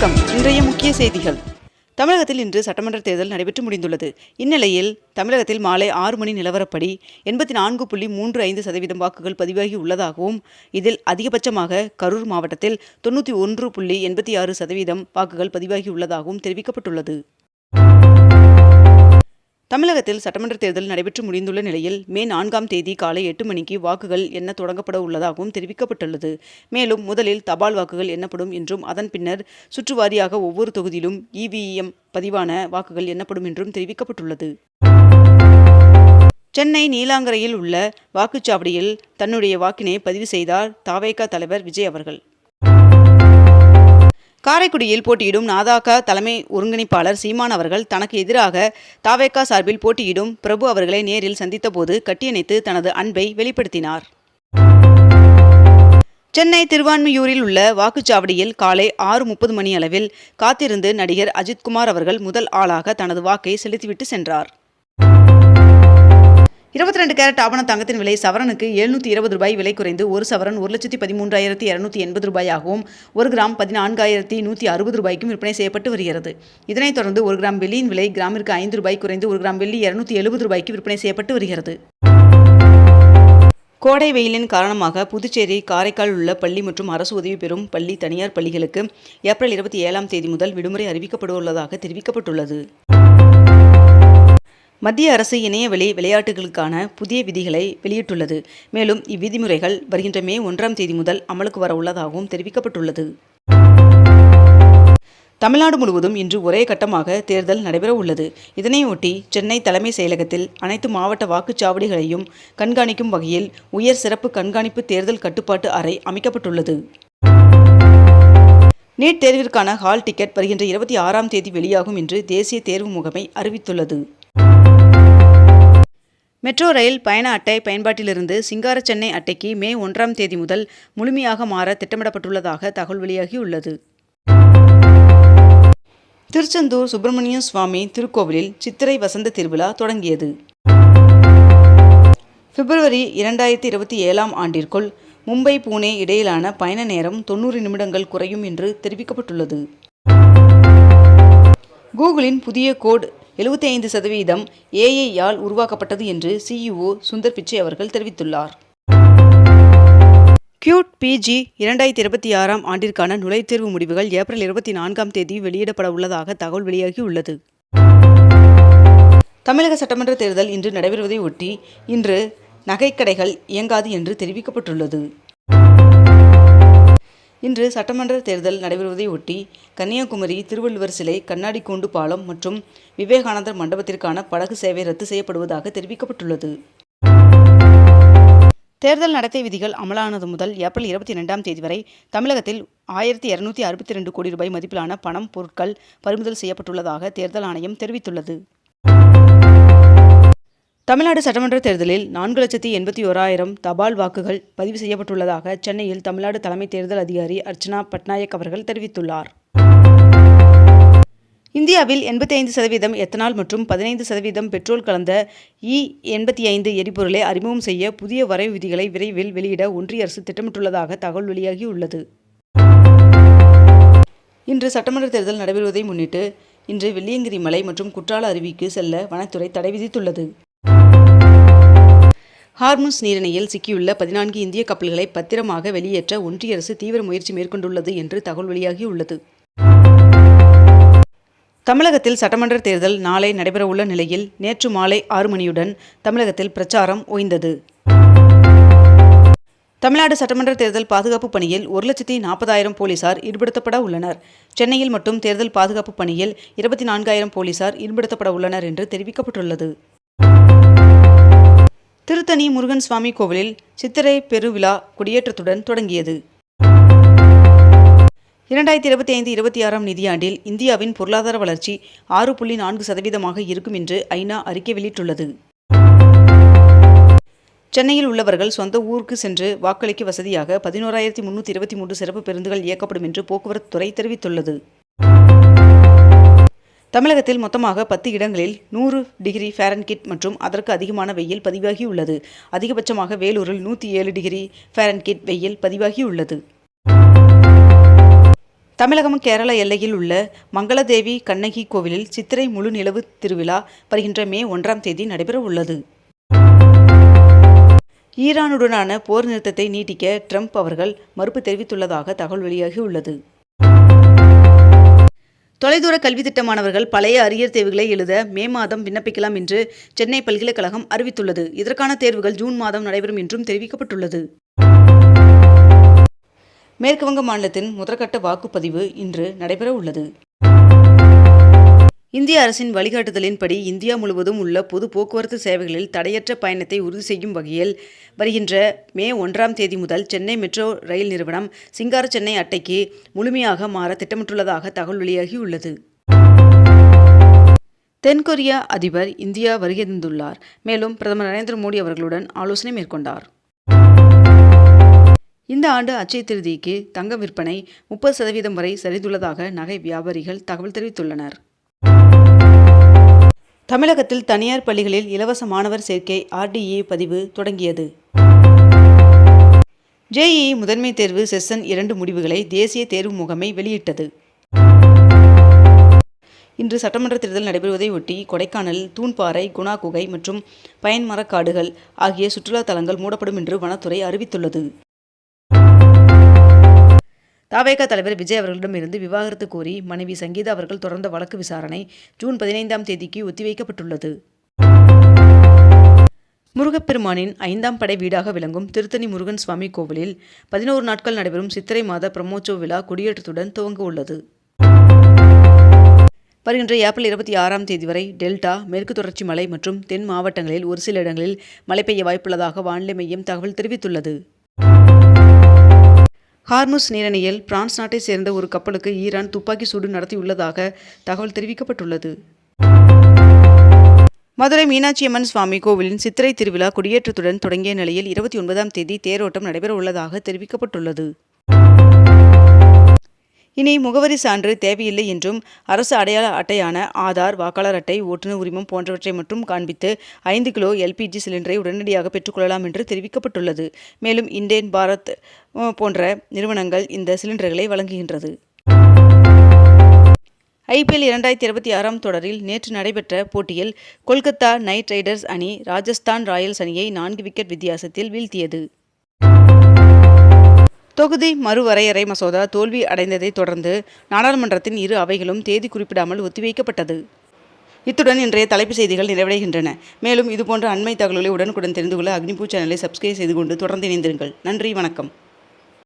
வணக்கம். இன்றைய முக்கிய செய்திகள். தமிழகத்தில் இன்று சட்டமன்ற தேர்தல் நடைபெற்று முடிந்துள்ளது. இந்நிலையில் தமிழகத்தில் மாலை 6 மணி நிலவரப்படி 84.35% வாக்குகள் பதிவாகி உள்ளதாகவும், இதில் அதிகபட்சமாக கரூர் மாவட்டத்தில் 91.86% வாக்குகள் பதிவாகி உள்ளதாகவும் தெரிவிக்கப்பட்டுள்ளது. தமிழகத்தில் சட்டமன்ற தேர்தல் நடைபெற்று முடிந்துள்ள நிலையில் மே 4ஆம் தேதி காலை 8 மணிக்கு வாக்குகள் எண்ண தொடங்கப்பட உள்ளதாகவும் தெரிவிக்கப்பட்டுள்ளது. மேலும் முதலில் தபால் வாக்குகள் எண்ணப்படும் என்றும், அதன் பின்னர் சுற்றுவாரியாக ஒவ்வொரு தொகுதியிலும் இவிஎம் பதிவான வாக்குகள் எண்ணப்படும் என்றும் தெரிவிக்கப்பட்டுள்ளது. சென்னை நீலாங்கரையில் உள்ள வாக்குச்சாவடியில் தன்னுடைய வாக்கினை பதிவு செய்தார் தவேக தலைவர் விஜய் அவர்கள். காரைக்குடியில் போட்டியிடும் நாதாக தலைமை ஒருங்கிணைப்பாளர் சீமான் அவர்கள் தனக்கு எதிராக தவேக சார்பில் போட்டியிடும் பிரபு அவர்களை நேரில் சந்தித்தபோது கட்டியணைத்து தனது அன்பை வெளிப்படுத்தினார். சென்னை திருவான்மியூரில் உள்ள வாக்குச்சாவடியில் காலை 6:30 மணி அளவில் காத்திருந்து நடிகர் அஜித்குமார் அவர்கள் முதல் ஆளாக தனது வாக்கை செலுத்திவிட்டு சென்றார். 22 கேரட் ஆபண தங்கத்தின் விலை சவரனுக்கு ரூபாய் 720 விலை குறைந்து 1 சவரன் 1,13,280 ரூபாயாகவும் 1 கிராம் 14,160 ரூபாய்க்கும் விற்பனை செய்யப்பட்டு வருகிறது. இதனைத் தொடர்ந்து 1 கிராம் வெள்ளியின் விலை கிராமிற்கு 5 ரூபாய் குறைந்து 1 கிராம் வெள்ளி 270 ரூபாய்க்கு விற்பனை செய்யப்பட்டு வருகிறது. கோடை வெயிலின் காரணமாக புதுச்சேரி, காரைக்கால் உள்ள பள்ளி மற்றும் அரசு உதவி பெறும் பள்ளி, தனியார் பள்ளிகளுக்கு ஏப்ரல் 27ஆம் தேதி முதல் விடுமுறை அறிவிக்கப்பட்டுள்ளதாக தெரிவிக்கப்பட்டுள்ளது. மத்திய அரசு இணையவழி விளையாட்டுகளுக்கான புதிய விதிகளை வெளியிட்டுள்ளது. மேலும் இவ்விதிமுறைகள் வருகின்ற மே 1ஆம் தேதி முதல் அமலுக்கு வர உள்ளதாகவும் தெரிவிக்கப்பட்டுள்ளது. தமிழ்நாடு முழுவதும் இன்று ஒரே கட்டமாக தேர்தல் நடைபெற உள்ளது. இதனையொட்டி சென்னை தலைமை செயலகத்தில் அனைத்து மாவட்ட வாக்குச்சாவடிகளையும் கண்காணிக்கும் வகையில் உயர் சிறப்பு கண்காணிப்பு தேர்தல் கட்டுப்பாட்டு அறை அமைக்கப்பட்டுள்ளது. நீட் தேர்விற்கான ஹால் டிக்கெட் வருகின்ற 26ஆம் தேதி வெளியாகும் என்று தேசிய தேர்வு முகமை அறிவித்துள்ளது. மெட்ரோ ரயில் பயண அட்டை பயன்பாட்டிலிருந்து சிங்கார சென்னை அட்டைக்கு மே 1ஆம் தேதி முதல் முழுமையாக மாற திட்டமிடப்பட்டுள்ளதாக தகவல் வெளியாகியுள்ளது. திருச்செந்தூர் சுப்பிரமணிய சுவாமி திருக்கோவிலில் சித்திரை வசந்த திருவிழா தொடங்கியது. பிப்ரவரி 2027ஆம் ஆண்டிற்குள் மும்பை, புனே இடையிலான பயண நேரம் 90 நிமிடங்கள் குறையும் என்று தெரிவிக்கப்பட்டுள்ளது. கூகுளின் புதிய கோட் 75% AI-யால் உருவாக்கப்பட்டது என்று CEO சுந்தர் பிச்சை அவர்கள் தெரிவித்துள்ளார். கியூட் PG 2026ஆம் ஆண்டிற்கான நுழைவுத்தேர்வு முடிவுகள் ஏப்ரல் 24ஆம் தேதி வெளியிடப்பட உள்ளதாக தகவல் வெளியாகியுள்ளது. தமிழக சட்டமன்ற தேர்தல் இன்று நடைபெறுவதை ஒட்டி இன்று நகைக்கடைகள் இயங்காது என்று தெரிவிக்கப்பட்டுள்ளது. இன்று சட்டமன்ற தேர்தல் நடைபெறுவதை ஒட்டி கன்னியாகுமரி திருவள்ளுவர் சிலை, கண்ணாடி கூண்டு பாலம் மற்றும் விவேகானந்தர் மண்டபத்திற்கான படகு சேவை ரத்து செய்யப்படுவதாக தெரிவிக்கப்பட்டுள்ளது. தேர்தல் நடத்தை விதிகள் அமலானது முதல் ஏப்ரல் 22ஆம் தேதி வரை தமிழகத்தில் 1262 கோடி ரூபாய் மதிப்பிலான பணம், பொருட்கள் பறிமுதல் செய்யப்பட்டுள்ளதாக தேர்தல் ஆணையம் தெரிவித்துள்ளது. தமிழ்நாடு சட்டமன்ற தேர்தலில் 4,81,000 தபால் வாக்குகள் பதிவு செய்யப்பட்டுள்ளதாக சென்னையில் தமிழ்நாடு தலைமை தேர்தல் அதிகாரி அர்ச்சனா பட்நாயக் அவர்கள் தெரிவித்துள்ளார். இந்தியாவில் 85% எத்தனால் மற்றும் 15% பெட்ரோல் கலந்த E85 எரிபொருளை அறிமுகம் செய்ய புதிய வரைவு விதிகளை விரைவில் வெளியிட ஒன்றிய அரசு திட்டமிட்டுள்ளதாக தகவல் வெளியாகியுள்ளது. இன்று சட்டமன்ற தேர்தல் நடைபெறுவதை முன்னிட்டு இன்று வெள்ளியங்கிரி மலை மற்றும் குற்றால அருவிக்கு செல்ல வனத்துறை தடை விதித்துள்ளது. ஹார்முஸ் நீரிணையில் சிக்கியுள்ள 14 இந்திய கப்பல்களை பத்திரமாக வெளியேற்ற ஒன்றிய அரசு தீவிர முயற்சி மேற்கொண்டுள்ளது என்று தகவல் வெளியாகியுள்ளது. தமிழகத்தில் சட்டமன்ற தேர்தல் நாளை நடைபெறவுள்ள நிலையில் நேற்று மாலை 6 மணியுடன் தமிழகத்தில் பிரச்சாரம் ஓய்ந்தது. தமிழ்நாடு சட்டமன்ற தேர்தல் பாதுகாப்பு பணியில் 1,40,000 போலீசார் ஈடுபடுத்தப்பட உள்ளனர். சென்னையில் மட்டும் தேர்தல் பாதுகாப்பு பணியில் 24,000 போலீசார் ஈடுபடுத்தப்பட உள்ளனர் என்று தெரிவிக்கப்பட்டுள்ளது. திருத்தணி முருகன் சுவாமி கோவிலில் சித்திரை பெருவிழா கொடியேற்றத்துடன் தொடங்கியது. 2025-26ஆம் நிதியாண்டில் இந்தியாவின் பொருளாதார வளர்ச்சி 6.4% இருக்கும் என்று ஐநா அறிக்கை வெளியிட்டுள்ளது. சென்னையில் உள்ளவர்கள் சொந்த ஊருக்கு சென்று வாக்களிக்க வசதியாக 11,323 சிறப்பு பேருந்துகள் இயக்கப்படும் என்று போக்குவரத்து துறை தெரிவித்துள்ளது. தமிழகத்தில் மொத்தமாக 10 இடங்களில் 100 டிகிரி ஃபாரன்ஹீட் மற்றும் அதற்கு அதிகமான வெயில் பதிவாகியுள்ளது. அதிகபட்சமாக வேலூரில் 107 டிகிரி ஃபாரன்ஹீட் வெயில் பதிவாகியுள்ளது. தமிழகம் கேரள எல்லையில் உள்ள மங்களதேவி கண்ணகி கோவிலில் சித்திரை முழு நிலவு திருவிழா வருகின்ற மே 1ஆம் தேதி நடைபெற உள்ளது. ஈரானுடனான போர் நிறுத்தத்தை நீட்டிக்க ட்ரம்ப் அவர்கள் மறுப்பு தெரிவித்துள்ளதாக தகவல் வெளியாகியுள்ளது. தொலைதூர கல்வி திட்ட மாணவர்கள் பழைய அரியர் தேர்வுகளை எழுத மே மாதம் விண்ணப்பிக்கலாம் என்று சென்னை பல்கலைக்கழகம் அறிவித்துள்ளது. இதற்கான தேர்வுகள் ஜூன் மாதம் நடைபெறும் என்றும் தெரிவிக்கப்பட்டுள்ளது. மேற்கு வங்க மாநிலத்தின் முதற்கட்ட வாக்குப்பதிவு இன்று நடைபெற உள்ளது. இந்திய அரசின் வழிகாட்டுதலின்படி இந்தியா முழுவதும் உள்ள பொது போக்குவரத்து சேவைகளில் தடையற்ற பயணத்தை உறுதி செய்யும் வகையில் வருகின்ற மே 1ஆம் தேதி முதல் சென்னை மெட்ரோ ரயில் நிறுவனம் சிங்கார சென்னை அட்டைக்கு முழுமையாக மாற திட்டமிட்டுள்ளதாக தகவல் வெளியாகியுள்ளது. தென்கொரிய அதிபர் இந்தியா வருகை தந்துள்ளார். மேலும் பிரதமர் நரேந்திர மோடி அவர்களுடன் ஆலோசனை மேற்கொண்டார். இந்த ஆண்டு அட்சய திருதிக்கு தங்க விற்பனை 30% வரை சரிந்துள்ளதாக நகை வியாபாரிகள் தகவல் தெரிவித்துள்ளனர். தமிழகத்தில் தனியார் பள்ளிகளில் இலவச மாணவர் சேர்க்கை RDE பதிவு தொடங்கியது. JEE முதன்மை தேர்வு செஷன் 2 முடிவுகளை தேசிய தேர்வு முகமை வெளியிட்டது. இன்று சட்டமன்ற தேர்தல் நடைபெறுவதை ஒட்டி கொடைக்கானல் தூண்பாறை, குணா குகை மற்றும் பயன்மரக்காடுகள் ஆகிய சுற்றுலா தலங்கள் மூடப்படும் என்று வனத்துறை அறிவித்துள்ளது. தவேக தலைவர் விஜய் அவர்களிடமிருந்து விவாகரத்து கோரி மனைவி சங்கீதா அவர்கள் தொடர்ந்த வழக்கு விசாரணை ஜூன் 15ஆம் தேதிக்கு ஒத்திவைக்கப்பட்டுள்ளது. முருகப்பெருமானின் 5ஆம் படை வீடாக விளங்கும் திருத்தணி முருகன் சுவாமி கோவிலில் 11 நாட்கள் நடைபெறும் சித்திரை மாத பிரம்மோற்சவ விழா கொடியேற்றத்துடன் துவங்க உள்ளது. வருகின்ற ஏப்ரல் 26ஆம் தேதி வரை டெல்டா, மேற்கு தொடர்ச்சி மலை மற்றும் தென் மாவட்டங்களில் ஒரு சில இடங்களில் மழை பெய்ய வாய்ப்புள்ளதாக வானிலை மையம் தகவல் தெரிவித்துள்ளது. ஹார்முஸ் நீரிணையில் பிரான்ஸ் நாட்டை சேர்ந்த ஒரு கப்பலுக்கு ஈரான் துப்பாக்கி சூடு நடத்தியுள்ளதாக தகவல் தெரிவிக்கப்பட்டுள்ளது. மதுரை மீனாட்சியம்மன் சுவாமி கோவிலின் சித்திரை திருவிழா கொடியேற்றத்துடன் தொடங்கிய நிலையில் 29ஆம் தேதி தேரோட்டம் நடைபெற உள்ளதாக தெரிவிக்கப்பட்டுள்ளது. இனி முகவரி சான்று தேவையில்லை என்றும் அரசு அடையாள அட்டையான ஆதார், வாக்காளர் அட்டை, ஓட்டுநர் உரிமம் போன்றவற்றை மட்டும் காண்பித்து 5 கிலோ LPG சிலிண்டரை உடனடியாக பெற்றுக்கொள்ளலாம் என்று தெரிவிக்கப்பட்டுள்ளது. மேலும் இண்டேன் பாரத் போன்ற நிறுவனங்கள் இந்த சிலிண்டர்களை வழங்குகின்றது. IPL 2026ஆம் தொடரில் நேற்று நடைபெற்ற போட்டியில் கொல்கத்தா நைட் ரைடர்ஸ் அணி ராஜஸ்தான் ராயல்ஸ் அணியை 4 விக்கெட் வித்தியாசத்தில் வீழ்த்தியது. தொகுதி மறுவரையறை மசோதா தோல்வி அடைந்ததை தொடர்ந்து நாடாளுமன்றத்தின் இரு அவைகளும் தேதி குறிப்பிடாமல் ஒத்திவைக்கப்பட்டது. இத்துடன் இன்றைய தலைப்புச் செய்திகள் நிறைவடைகின்றன. மேலும் இதுபோன்ற அண்மை தகவல்களை உடனுக்குடன் தெரிந்து கொள்ள அக்னிபூ சேனலை சப்ஸ்கிரைப் செய்து கொண்டு தொடர்ந்து இணைந்திருங்கள். நன்றி, வணக்கம்.